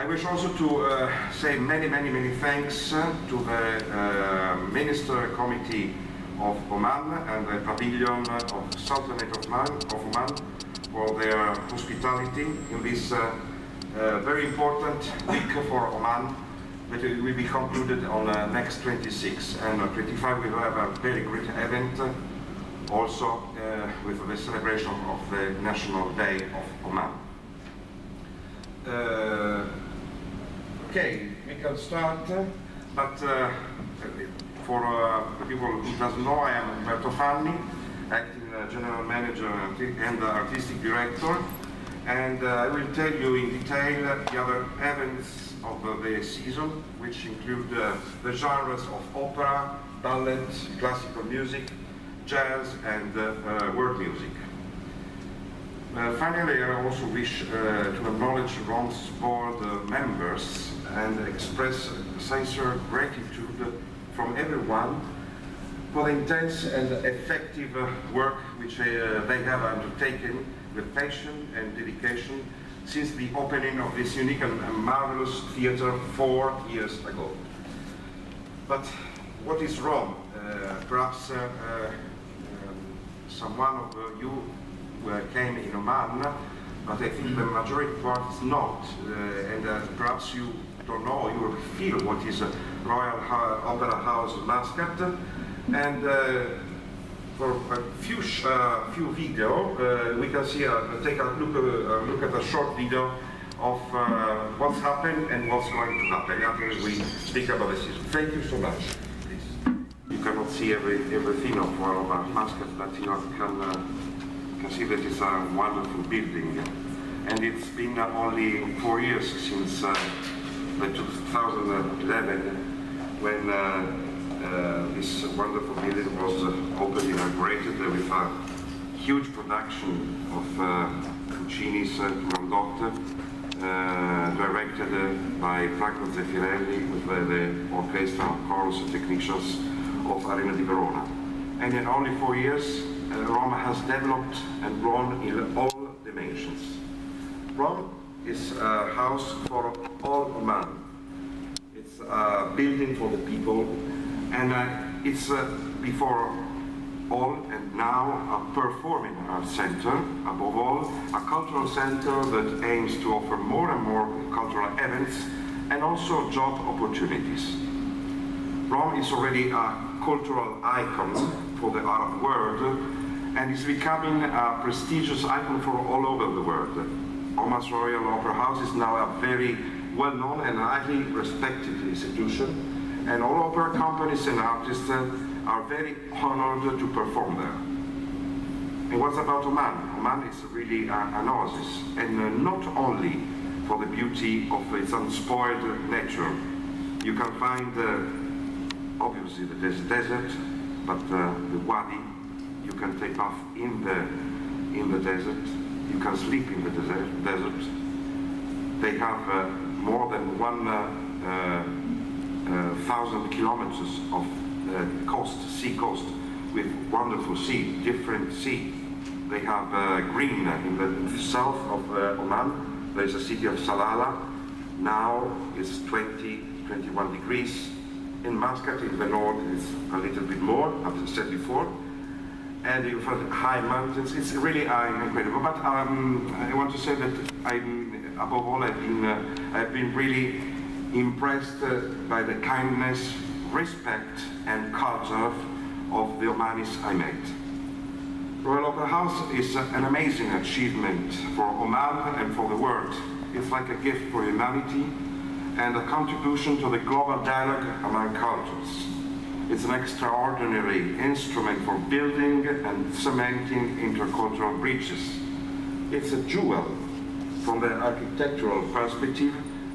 I wish also to say many thanks to the Minister Committee of Oman and the Pavilion of Sultanate of Oman for their hospitality in this very important week for Oman, that will be concluded on next 26 and 25. We will have a very great event also with the celebration of the National Day of Oman. Okay, we can start, but for the people who doesn't know, I am Umberto Fanni, acting General Manager and Artistic Director, and I will tell you in detail the other events of the season, which include the genres of opera, ballet, classical music, jazz, and world music. Finally, I also wish to acknowledge Rome's board members and express sincere gratitude from everyone for the intense and effective work which they have undertaken with passion and dedication since the opening of this unique and marvelous theatre 4 years ago. But what is Rome? Perhaps someone of you came in Oman, but I think the majority part is not, and perhaps you don't know, you will feel what is a Royal Opera House Muscat, and for a few video, we can see, take a look at a short video of what's happened and what's going to happen after we speak about the season. Thank you so much. Please. You cannot see everything of Muscat, but you can see that it's a wonderful building, and it's been only 4 years since the 2011 when this wonderful building was opened, inaugurated with a huge production of Puccini's Turandot, directed by Franco Zeffirelli with the orchestra of chorus and technicians of Arena di Verona. And in only 4 years, Rome has developed and grown in all dimensions. Rome is a house for all Oman. It's a building for the people, and it's before all and now a performing arts center, above all, a cultural center that aims to offer more and more cultural events and also job opportunities. Rome is already a cultural icon for the Arab world, and is becoming a prestigious icon for all over the world. Oman's Royal Opera House is now a very well-known and highly respected institution, and all opera companies and artists are very honored to perform there. And what's about Oman? Oman is really an oasis, and not only for the beauty of its unspoiled nature. You can find, obviously, the desert, but the wadi. You can take off in the desert. You can sleep in the desert. They have more than 1,000 kilometers of sea coast, with wonderful sea, different sea. They have green in the south of Oman. There is a city of Salalah. Now it's 21 degrees. In Muscat, in the north, it's a little bit more, as I said before. And you find high mountains. It's really incredible. But I want to say that above all, I've been really impressed by the kindness, respect, and culture of the Omanis I met. Royal Opera House is an amazing achievement for Oman and for the world. It's like a gift for humanity and a contribution to the global dialogue among cultures. It's an extraordinary instrument for building and cementing intercultural bridges. It's a jewel from the architectural perspective,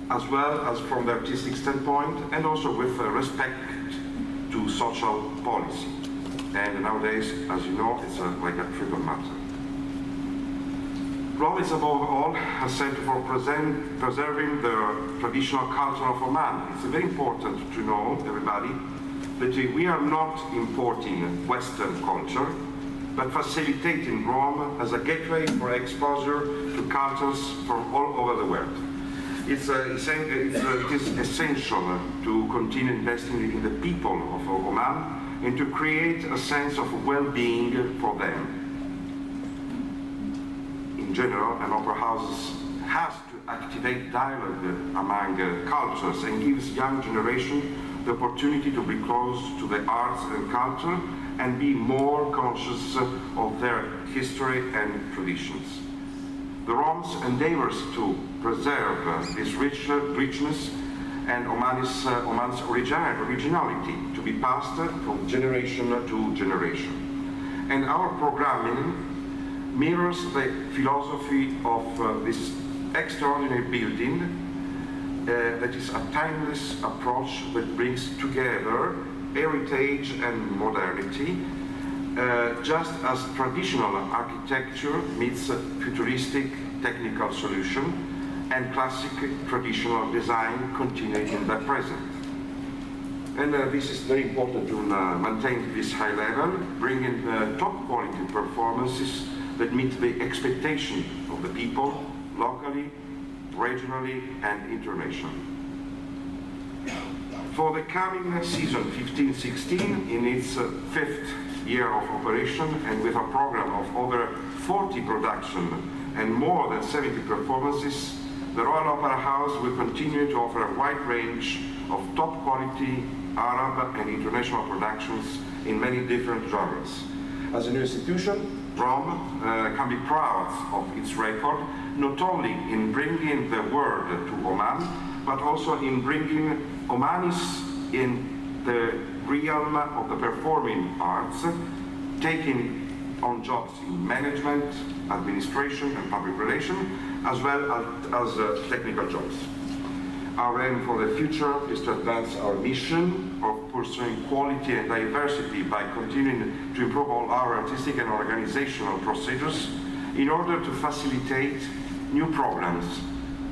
as well as from the artistic standpoint, and also with respect to social policy. And nowadays, as you know, it's like a triple matter. Rome is above all a center for preserving the traditional culture of Oman. It's very important to know, everybody, that we are not importing Western culture, but facilitating Rome as a gateway for exposure to cultures from all over the world. it is essential to continue investing in the people of Oman and to create a sense of well-being for them. In general, an opera house has to activate dialogue among cultures and gives young generation the opportunity to be close to the arts and culture and be more conscious of their history and traditions. The Roms endeavors to preserve this richness and Oman's originality to be passed from generation to generation. And our programming mirrors the philosophy of this extraordinary building that is a timeless approach that brings together heritage and modernity, just as traditional architecture meets futuristic technical solution and classic traditional design continuing in the present. And this is very important to maintain this high level, bringing top quality performances that meet the expectation of the people locally, regionally, and internationally. For the coming season 15-16, in its fifth year of operation, and with a program of over 40 productions and more than 70 performances, the Royal Opera House will continue to offer a wide range of top quality Arab and international productions in many different genres. As an institution, Rome can be proud of its record, not only in bringing the world to Oman, but also in bringing Omanis in the realm of the performing arts, taking on jobs in management, administration and public relations, as well as technical jobs. Our aim for the future is to advance our mission of pursuing quality and diversity by continuing to improve all our artistic and organizational procedures in order to facilitate new programs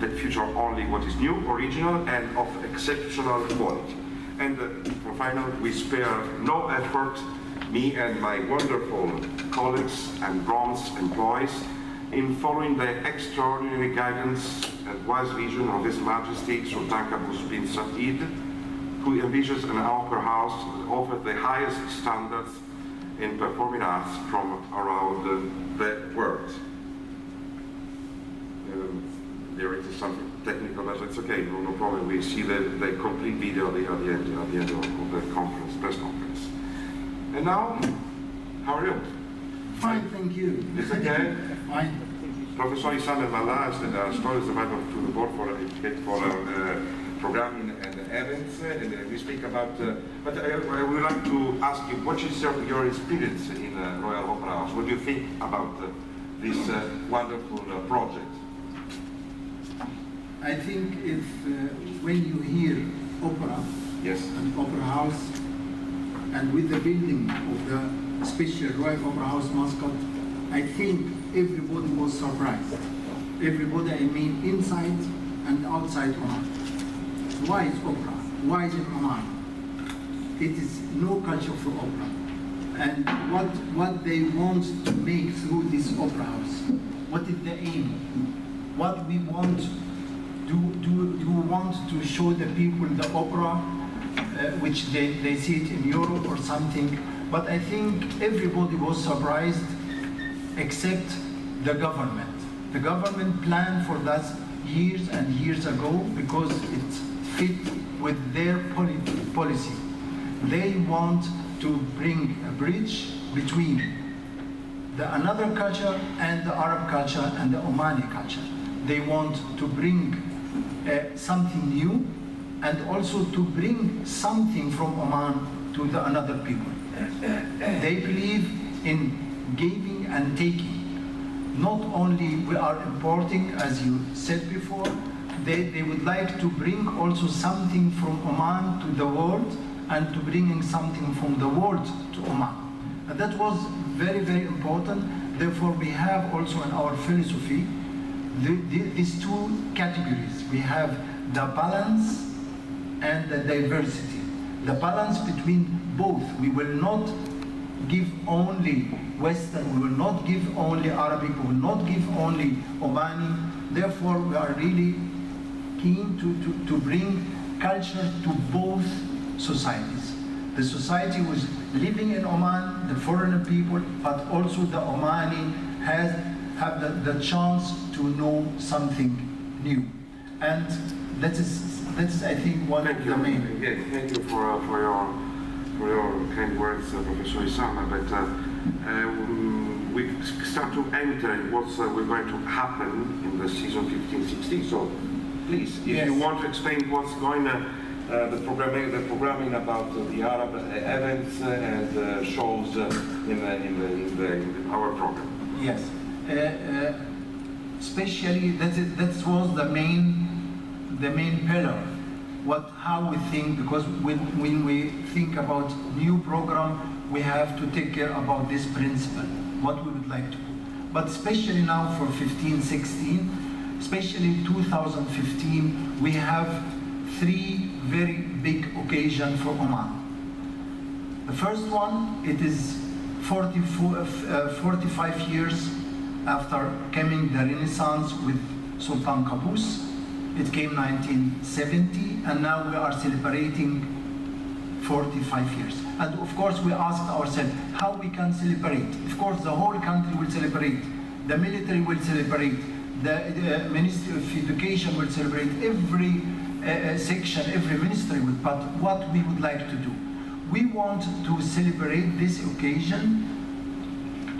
that feature only what is new, original, and of exceptional quality. And for final, we spare no effort, me and my wonderful colleagues and bronze employees, in following the extraordinary guidance and wise vision of His Majesty Sultan Qaboos bin Said, who envisions an opera house that offers the highest standards in performing arts from around the world. There is something technical, but it's okay, no problem. We see the complete video at the end of the conference, press conference. And now, how are you? Fine, thank you. Is it okay? Fine. Professor Issam El-Mallah is the member to the board for programming and events, and we speak about, but I would like to ask you, what is your experience in Royal Opera House? What do you think about this wonderful project? I think if when you hear opera, yes, and opera house, and with the building of the special Royal Opera House Muscat, I think everybody was surprised. Everybody, I mean, inside and outside Oman. Why is opera? Why is it Oman? It is no culture for opera. And what they want to make through this opera house? What is the aim? What we want? Do we want to show the people the opera, which they see it in Europe or something? But I think everybody was surprised, except the government. The government planned for that years and years ago because it fit with their policy. They want to bring a bridge between another culture and the Arab culture and the Omani culture. They want to bring something new and also to bring something from Oman to the another people. They believe in giving and taking. Not only we are importing, as you said before, they would like to bring also something from Oman to the world and to bringing something from the world to Oman. And that was very, very important. Therefore, we have also in our philosophy these two categories. We have the balance and the diversity. The balance between both. We will not give only Western, we will not give only Arabic, we will not give only Omani. Therefore, we are really keen to bring culture to both societies. The society was living in Oman, the foreign people, but also the Omani have the chance to know something new. And that is I think, one of the main. Yeah, thank you for your kind words, Professor Isama. But we start to enter what's we're going to happen in the season 15-16. So please, if you want to explain what's going the programming about the Arab events and shows in our program. Yes, especially that was the main pillar. How we think, because when we think about new program, we have to take care about this principle, what we would like to do. But especially now for 15-16, especially 2015, we have 3 very big occasions for Oman. The first one, it is 45 years after coming the Renaissance with Sultan Qaboos. It came 1970, and now we are celebrating 45 years. And of course, we asked ourselves how we can celebrate. Of course, the whole country will celebrate. The military will celebrate. The Ministry of Education will celebrate. Every section, every ministry will. But what we would like to do, we want to celebrate this occasion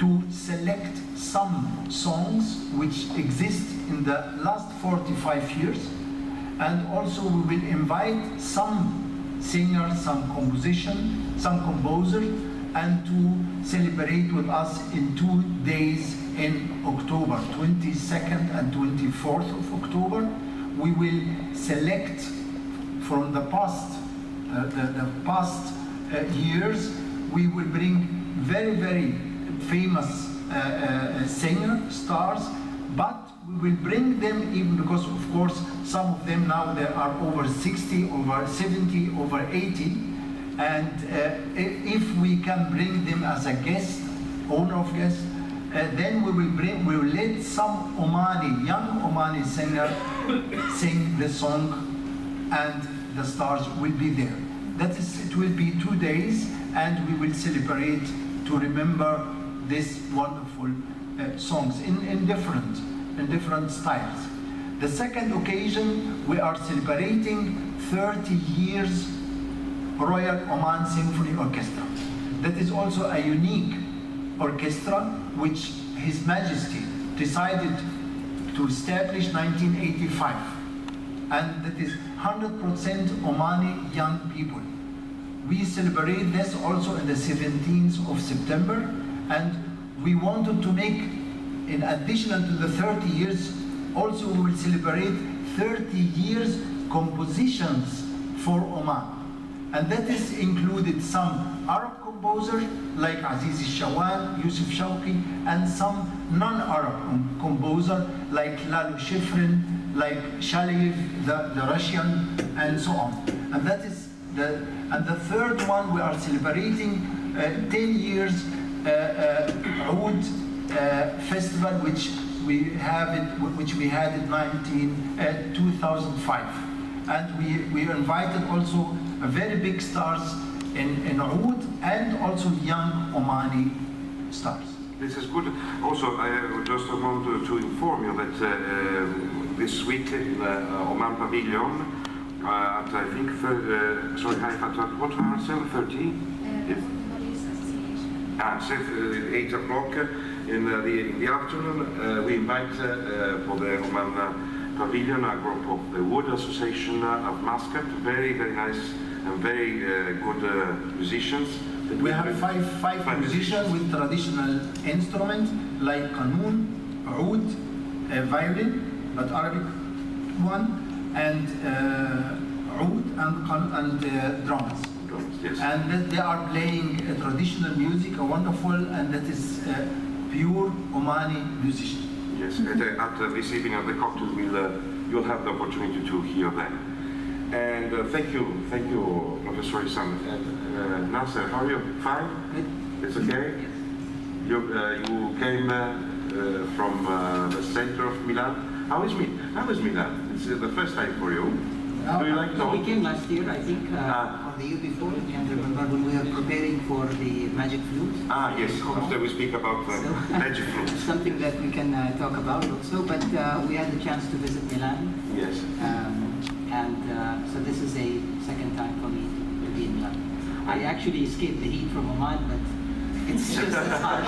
to select some songs which exist in the last 45 years, and also we will invite some singers, some composers, and to celebrate with us in 2 days in October, 22nd and 24th of October. We will select from the past, the past years. We will bring very, very famous singer stars, but we will bring them even because, of course, some of them now they are over 60, over 70, over 80, and if we can bring them as a guest, owner of guests, then we will let some young Omani singer sing the song, and the stars will be there. That is, it will be 2 days, and we will celebrate to remember these wonderful songs in different styles. The second occasion, we are celebrating 30 years Royal Oman Symphony Orchestra. That is also a unique orchestra which His Majesty decided to establish 1985, and that is 100% Omani young people. We celebrate this also on the 17th of September, and we wanted to make, in addition to the 30 years, also we will celebrate 30 years compositions for Oman. And that is included some Arab composers like Aziz Shawan, Yusuf Shawki, and some non-Arab composers like Lalo Schifrin, like Shalev, the Russian, and so on. And that is the third one. We are celebrating 10 years Oud festival, which we had in 2005, and we invited also very big stars in Oud, and also young Omani stars. This is good. Also, I just want to inform you that this week in Oman Pavilion, at I think, what are 7:30? 8 o'clock in the afternoon, we invite for the Oman Pavilion a group of the Wood Association of Muscat, very, very nice and very good musicians. We have five musicians with traditional instruments like qanun, oud, violin, but Arabic one, and oud and drums. Yes. And they are playing traditional music, wonderful, and that is pure Omani musician. Yes, at this evening of the cocktail, you'll have the opportunity to hear them. And thank you, Professor Isam. And Nasser, how are you? Fine? It's okay? Yes. You came from the center of Milan. How is Milan? It's the first time for you. Do you like it? No, we came last year, I think, or the year before, and remember when we were preparing for the magic flute. Yes, after we speak about magic flute. Something that we can talk about also, but we had the chance to visit Milan. Yes. So this is a second time for me to be in Milan. I actually escaped the heat from Oman, but it's just as hot.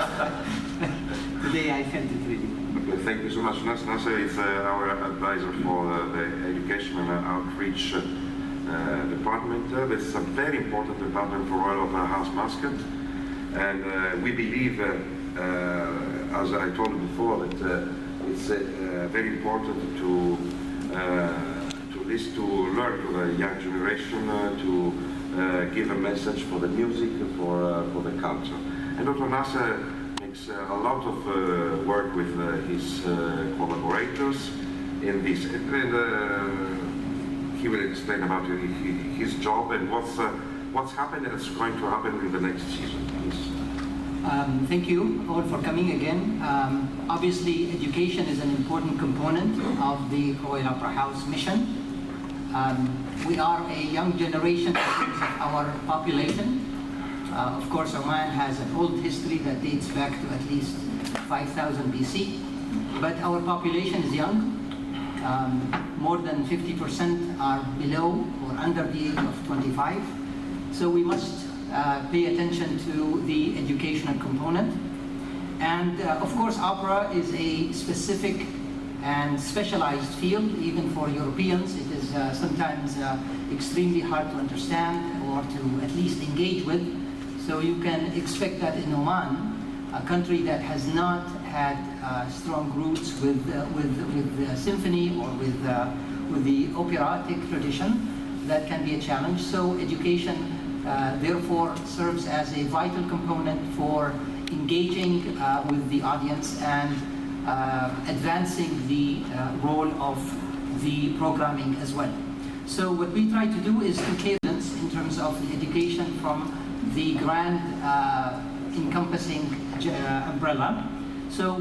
Today I felt it really. Okay, thank you so much. Nasser is our advisor for the education and outreach department. This is a very important department for Royal Opera House Muscat, and we believe, as I told you before, that it's very important to learn to the young generation, to give a message for the music, for the culture. And Dr. Nasser makes a lot of work with his collaborators in this. And he will explain about his job and what's happened and what's going to happen in the next season. Please. Thank you all for coming again. Obviously, education is an important component of the Royal Opera House mission. We are a young generation in terms of our population. Of course, Oman has an old history that dates back to at least 5000 BC, but our population is young. More than 50% are below or under the age of 25. So we must pay attention to the educational component. And of course, opera is a specific and specialized field. Even for Europeans, it is sometimes extremely hard to understand or to at least engage with. So you can expect that in Oman, a country that has not had strong roots with symphony or with the operatic tradition, that can be a challenge. So education therefore serves as a vital component for engaging with the audience and advancing the role of the programming as well. So what we try to do is to cadence in terms of the education from the grand encompassing umbrella. So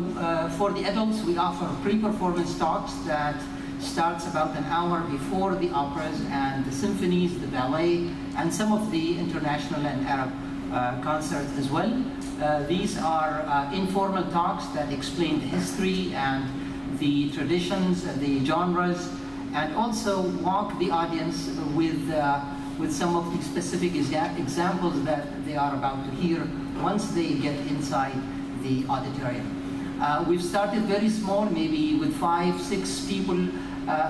for the adults, we offer pre-performance talks that starts about an hour before the operas and the symphonies, the ballet, and some of the international and Arab concerts as well. These are informal talks that explain the history and the traditions, the genres, and also walk the audience with some of the specific examples that they are about to hear once they get inside the auditorium. We've started very small, maybe with 5-6 people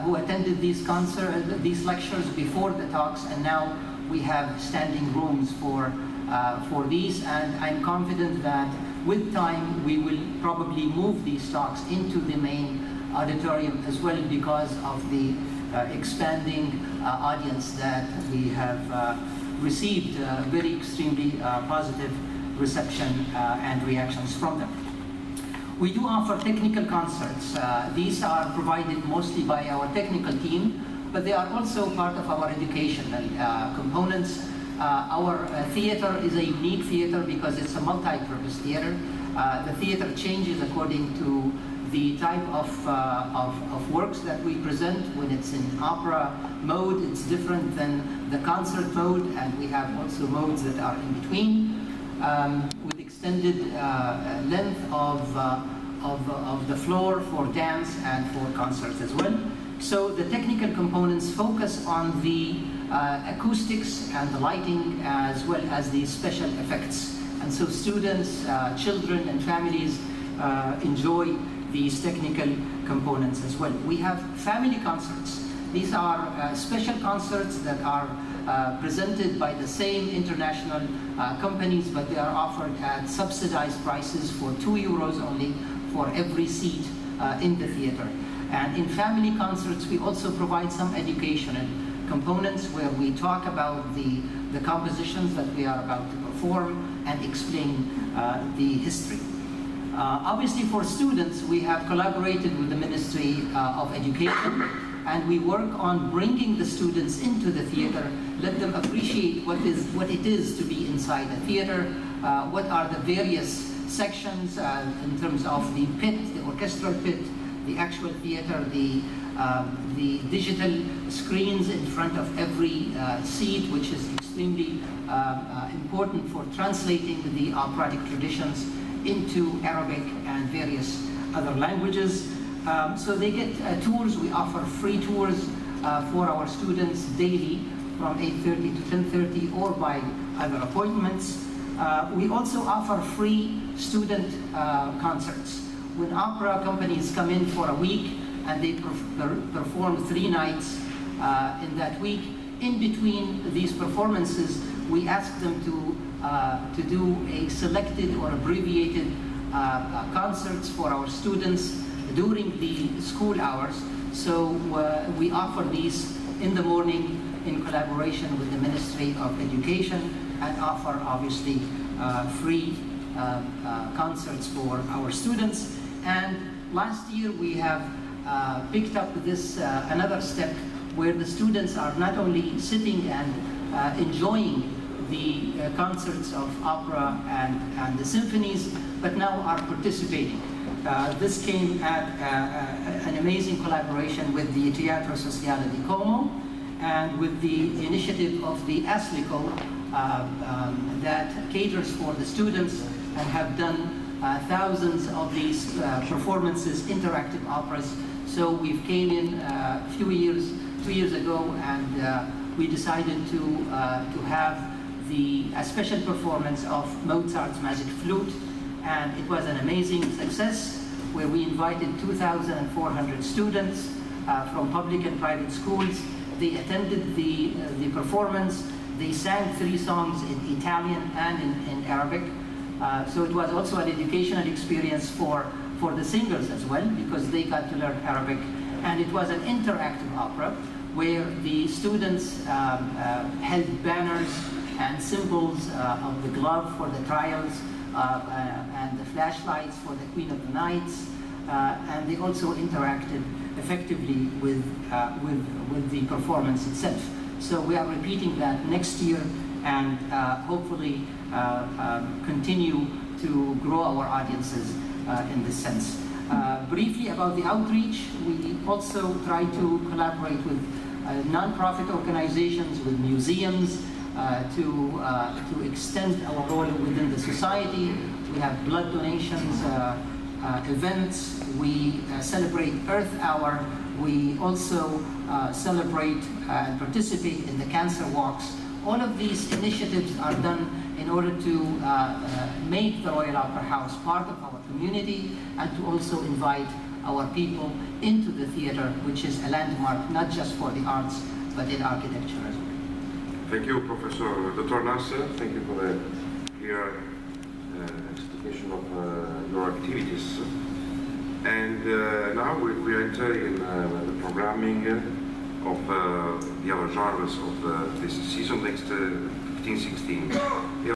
who attended these lectures before the talks, and now we have standing rooms for these, and I'm confident that with time we will probably move these talks into the main auditorium as well, because of the expanding audience that we have received very extremely positive reception and reactions from them. We do offer technical concerts. These are provided mostly by our technical team, but they are also part of our educational components. Our theater is a unique theater because it's a multi-purpose theater. The theater changes according to the type of works that we present. When it's in opera mode, it's different than the concert mode, and we have also modes that are in between, with extended length of the floor for dance and for concerts as well. So the technical components focus on the acoustics and the lighting, as well as the special effects. And so students, children, and families enjoy these technical components as well. We have family concerts. These are special concerts that are presented by the same international companies, but they are offered at subsidized prices for €2 only for every seat in the theater. And in family concerts, we also provide some educational components where we talk about the compositions that we are about to perform and explain the history. Obviously, for students, we have collaborated with the Ministry of Education, and we work on bringing the students into the theater, let them appreciate what it is to be inside the theater, what are the various sections in terms of the pit, the orchestral pit, the actual theater, the digital screens in front of every seat, which is extremely important for translating the operatic traditions into Arabic and various other languages. So they get tours. We offer free tours for our students daily from 8:30 to 10:30 or by other appointments. We also offer free student concerts. When opera companies come in for a week and they perform 3 nights in that week, in between these performances, we ask them to do a selected or abbreviated concerts for our students during the school hours. So we offer these in the morning in collaboration with the Ministry of Education, and offer obviously free concerts for our students. And last year we have picked up this another step where the students are not only sitting and enjoying the concerts of opera and the symphonies, but now are participating. This came at an amazing collaboration with the Teatro Sociale di Como and with the initiative of the ASLICO that caters for the students and have done thousands of these performances, interactive operas. So we've came in a few years, 2 years ago, and we decided to have a special performance of Mozart's Magic Flute, and it was an amazing success where we invited 2,400 students from public and private schools. They attended the performance. They sang 3 songs in Italian and in Arabic. So it was also an educational experience for the singers as well, because they got to learn Arabic. And it was an interactive opera where the students held banners and symbols of the glove for the trials and the flashlights for the Queen of the Knights. And they also interacted effectively with the performance itself. So we are repeating that next year and hopefully continue to grow our audiences in this sense. Briefly about the outreach, we also try to collaborate with non-profit organizations, with museums, to extend our role within the society. We have blood donations, events. We celebrate Earth Hour. We also celebrate and participate in the cancer walks. All of these initiatives are done in order to make the Royal Opera House part of our community, and to also invite our people into the theater, which is a landmark not just for the arts, but in architecture as well. Thank you, Professor Dr. Nasser. Thank you for the clear explanation of your activities. And now we enter in the programming of the other genres of this season, next 15-16.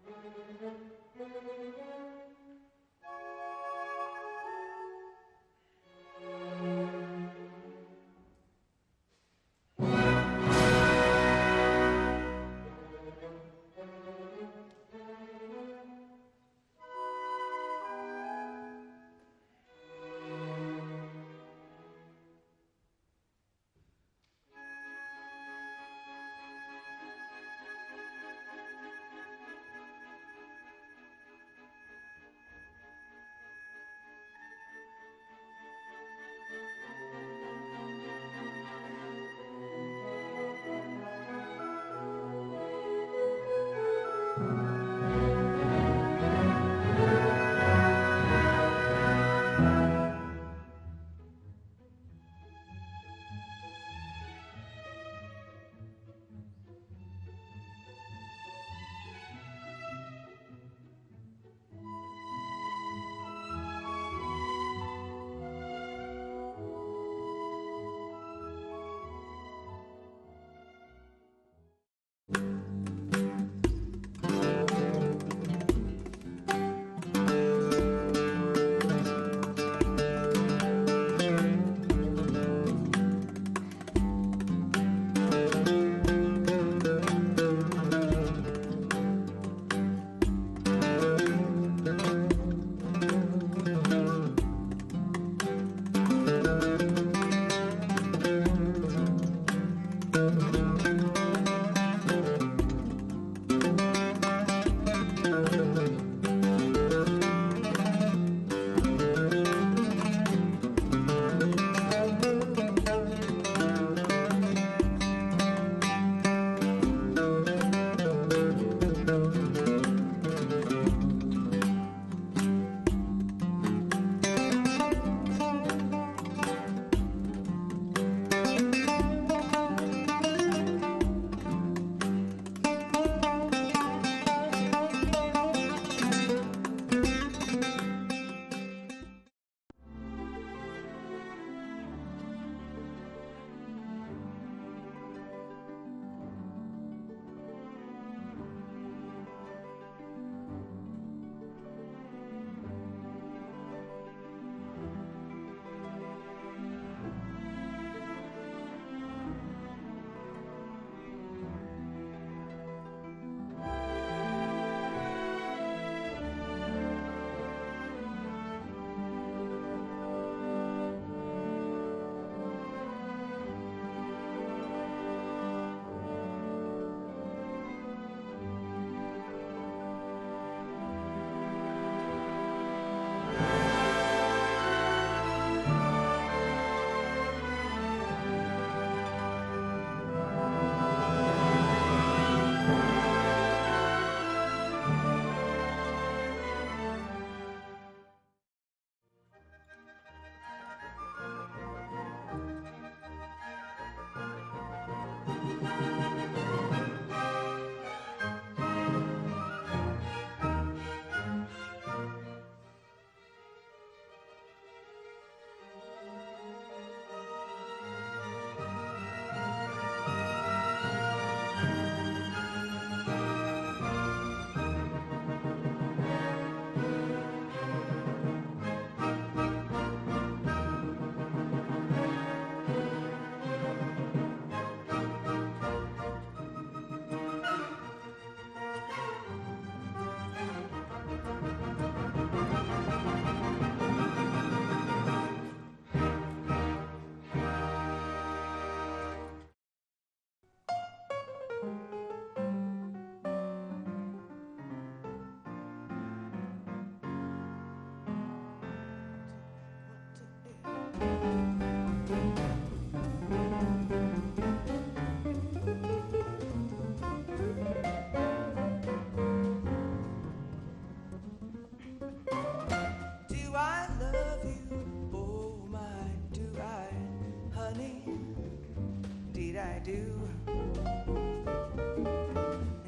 I do.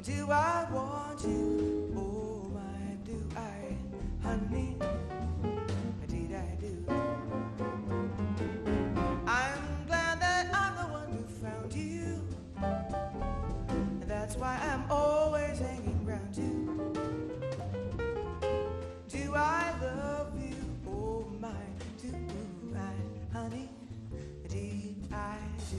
Do I want you? Oh my, do I, honey? Did I do? I'm glad that I'm the one who found you. That's why I'm always hanging around you. Do I love you? Oh my, do I, honey? Did I do?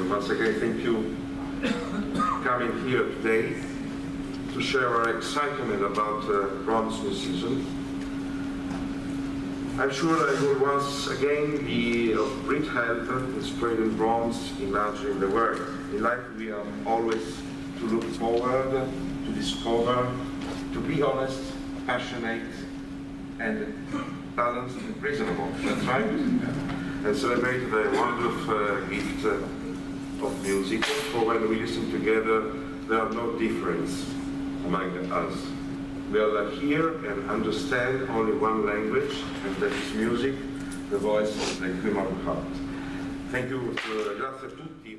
Once again, thank you coming here today to share our excitement about Rome's new season. I'm sure I will once again be of great help in spreading Rome's image in the world. In life, we are always to look forward, to discover, to be honest, passionate, and balanced and reasonable. That's right. And celebrate the wonderful gift of music. For when we listen together, there are no difference among us. We all hear and understand only one language, and that is music, the voice of the human heart. Thank you, grazie a tutti.